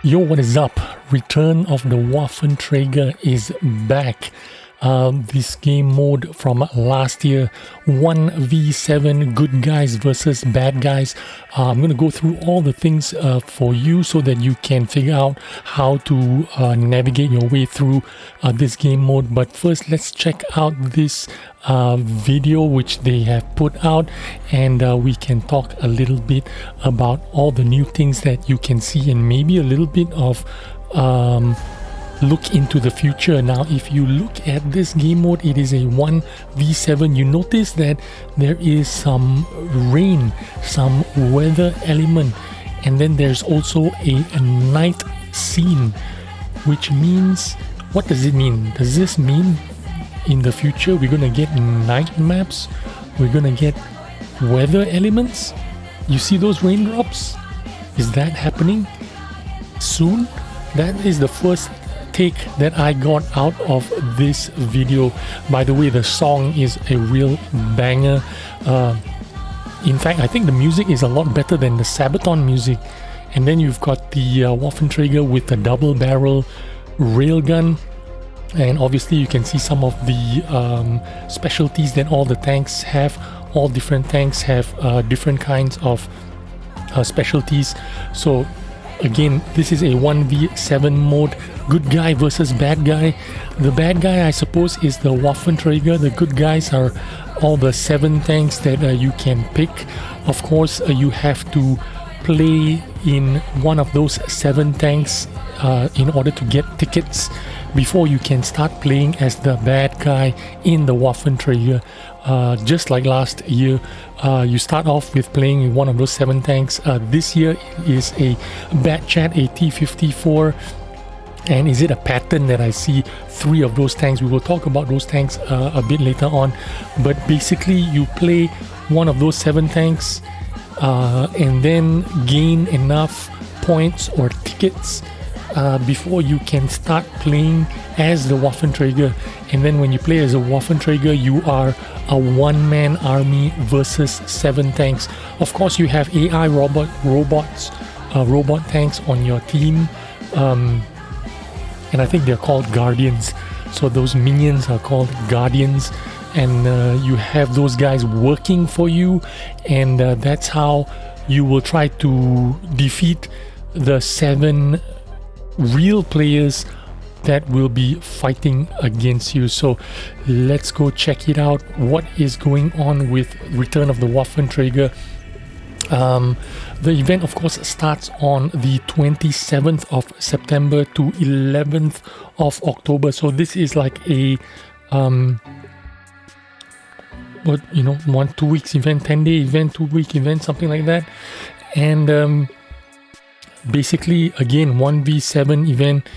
Yo, what is up? Return of the Waffentrager is back. This game mode from last year, 1v7 good guys versus bad guys. I'm going to go through all the things for you so that you can figure out how to navigate your way through this game mode. But first, let's check out this video which they have put out, and we can talk a little bit about all the new things that you can see and maybe a little bit of look into the future. Now, if you look at this game mode, it is a 1v7. You notice that there is some rain, some weather element, and then there's also a night scene, which means, what does it mean? Does this mean in the future we're gonna get night maps? We're gonna get weather elements? You see those raindrops? Is that happening soon? That is the first take that I got out of this video. By the way, the song is a real banger. In fact, I think the music is a lot better than the Sabaton music. And then you've got the Waffentrager with the double barrel railgun, and obviously you can see some of the specialties that all the tanks have. All different tanks have different kinds of specialties. So again, this is a 1v7 mode, good guy versus bad guy. The bad guy, I suppose, is the Waffentrager. The good guys are all the 7 tanks that you can pick. Of course, you have to play in one of those 7 tanks in order to get tickets before you can start playing as the bad guy in the Waffentrager. Just like last year, you start off with playing in one of those 7 tanks. This year is a Bat Chat, a T-54, and is it a pattern that I see 3 of those tanks? We will talk about those tanks a bit later on, but basically you play one of those 7 tanks and then gain enough points or tickets before you can start playing as the Waffentrager. And then when you play as a Waffentrager, you are a one-man army versus 7 tanks. Of course, you have AI robot tanks on your team, and I think they're called Guardians. So those minions are called Guardians, and you have those guys working for you, and that's how you will try to defeat the 7 real players that will be fighting against you. So let's go check it out. What is going on with Return of the Waffentrager? The event, of course, starts on the 27th of September to 11th of October. So this is like a 1-2 weeks event, 10-day event, 2-week event, something like that. And basically, again, 1v7 event.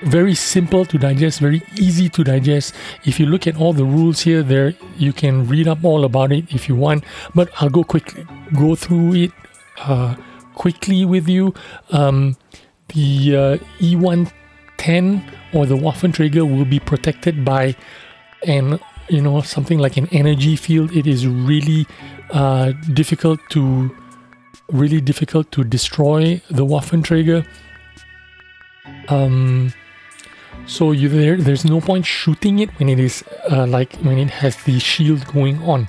Very simple to digest, very easy to digest. If you look at all the rules here, there you can read up all about it if you want, but I'll go through it quickly with you. The E110 or the Waffentrager will be protected by something like an energy field. It is really difficult to destroy the Waffentrager. So there's no point shooting it when it is when it has the shield going on.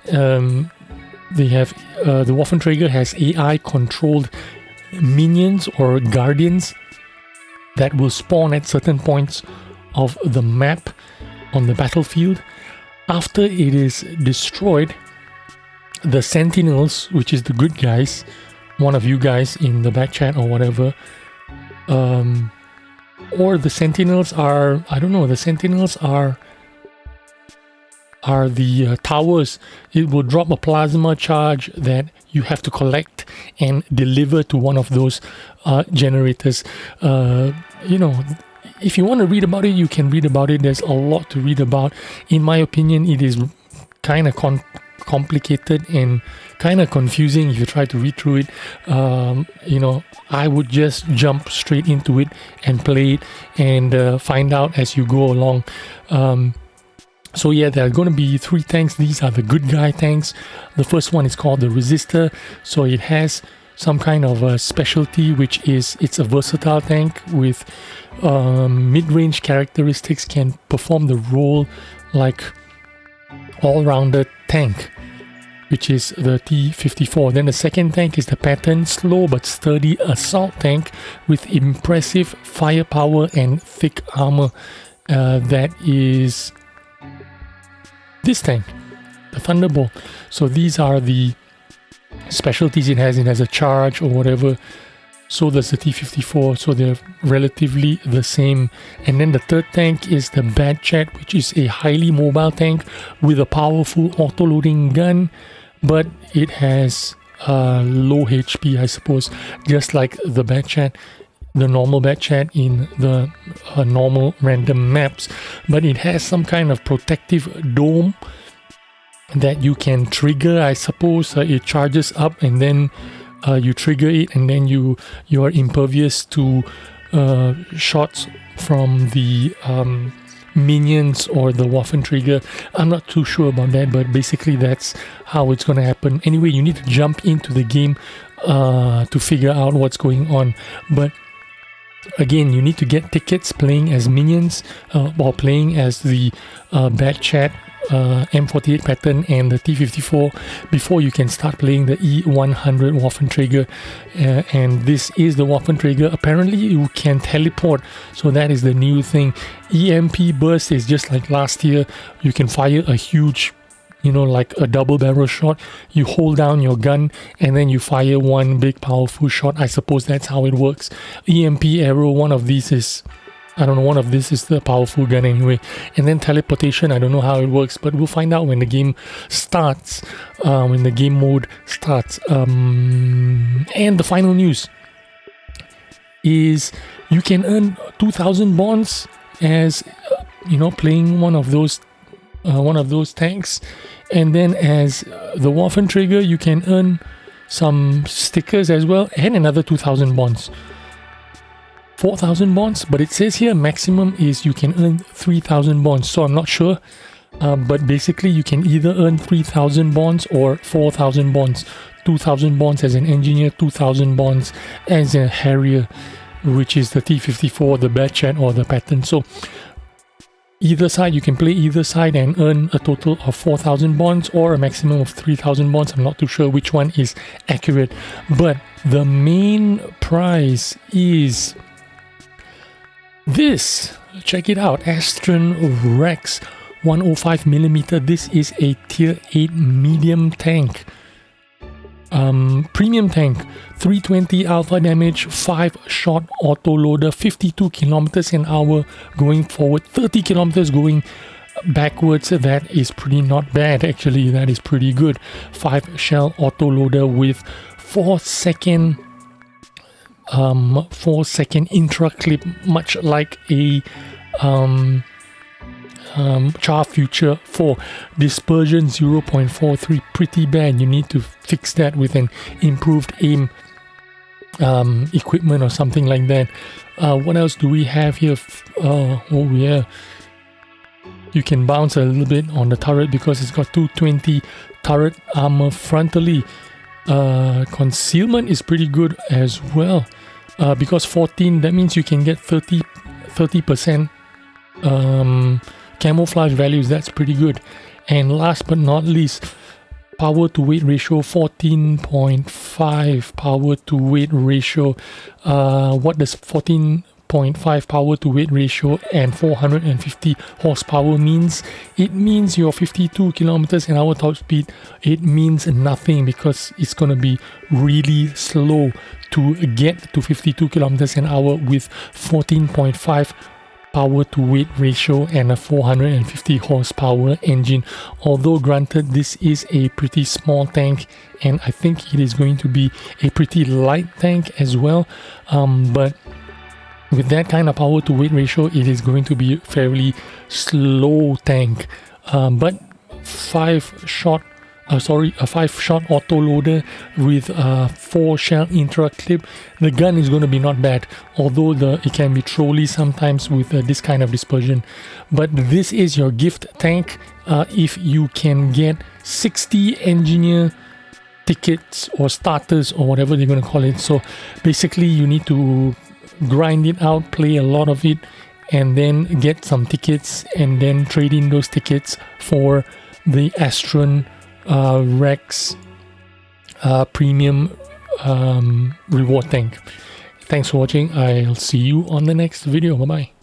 They have the Waffentrager has AI controlled minions or guardians that will spawn at certain points of the map on the battlefield. After it is destroyed, the Sentinels, which is the good guys, one of you guys in the back chat or whatever, or the Sentinels are, I don't know, the Sentinels are the towers. It will drop a plasma charge that you have to collect and deliver to one of those generators. If you want to read about it, you can read about it. There's a lot to read about. In my opinion, it is kind of complicated and kind of confusing if you try to read through it. I would just jump straight into it and play it and find out as you go along. So yeah, there are going to be 3 tanks. These are the good guy tanks. The first one is called the Resistor. So it has some kind of a specialty, which is it's a versatile tank with mid-range characteristics, can perform the role like all-rounder tank, which is the T-54. Then the second tank is the pattern slow but sturdy assault tank with impressive firepower and thick armor. That is this tank, the Thunderbolt. So these are the specialties it has. It has a charge or whatever. So does the T-54. So they're relatively the same. And then the third tank is the Bad Chat, which is a highly mobile tank with a powerful auto-loading gun, but it has low HP, I suppose, just like the Bad Chat, the normal Bad Chat in the normal random maps. But it has some kind of protective dome that you can trigger, I suppose. It charges up and then you trigger it, and then you are impervious to shots from the minions or the Waffentrager. I'm not too sure about that, but basically that's how it's going to happen. Anyway, you need to jump into the game to figure out what's going on. But again, you need to get tickets playing as minions or playing as the Bad Chat, M48 pattern and the T-54 before you can start playing the E100 Waffentrager. And this is the Waffentrager. Apparently you can teleport, so that is the new thing. EMP burst is just like last year. You can fire a huge, like a double barrel shot. You hold down your gun and then you fire one big powerful shot. I suppose that's how it works. EMP arrow, one of these is the powerful gun anyway. And then teleportation, I don't know how it works, but we'll find out when the game starts, when the game mode starts. And the final news is you can earn 2,000 bonds as, playing one of those tanks. And then as the Waffentrager, you can earn some stickers as well and another 2,000 bonds. 4,000 bonds, but it says here maximum is you can earn 3,000 bonds, so I'm not sure, but basically you can either earn 3,000 bonds or 4,000 bonds. 2,000 bonds as an engineer, 2,000 bonds as a Harrier, which is the T-54, the Bad Chat or the pattern. So either side, you can play either side and earn a total of 4,000 bonds or a maximum of 3,000 bonds. I'm not too sure which one is accurate, but the main prize is this. Check it out, Astron Rex 105mm. This is a tier 8 medium tank, premium tank, 320 alpha damage, 5 shot auto loader, 52 kilometers an hour going forward, 30 kilometers going backwards. That is pretty not bad, actually. That is pretty good. 5 shell auto loader with 4-second intra clip, much like a Char Future 4. Dispersion 0.43, pretty bad. You need to fix that with an improved aim equipment or something like that. What else do we have here? Oh yeah, you can bounce a little bit on the turret because it's got 220 turret armor frontally. Concealment is pretty good as well, because 14, that means you can get 30% camouflage values. That's pretty good. And last but not least, power to weight ratio 14.5 power to weight ratio. What does 14.5 power to weight ratio and 450 horsepower means? It means your 52 kilometers an hour top speed. It means nothing because it's going to be really slow to get to 52 kilometers an hour with 14.5 power to weight ratio and a 450 horsepower engine. Although granted, this is a pretty small tank and I think it is going to be a pretty light tank as well, but with that kind of power to weight ratio, it is going to be a fairly slow tank. But a 5-shot auto loader with 4 shell intra clip, the gun is going to be not bad, although it can be trolly sometimes with this kind of dispersion. But this is your gift tank. If you can get 60 engineer tickets or starters or whatever they're going to call it. So basically you need to grind it out, play a lot of it, and then get some tickets and then trade in those tickets for the Astron Rex premium reward tank. Thanks for watching. I'll see you on the next video. Bye bye.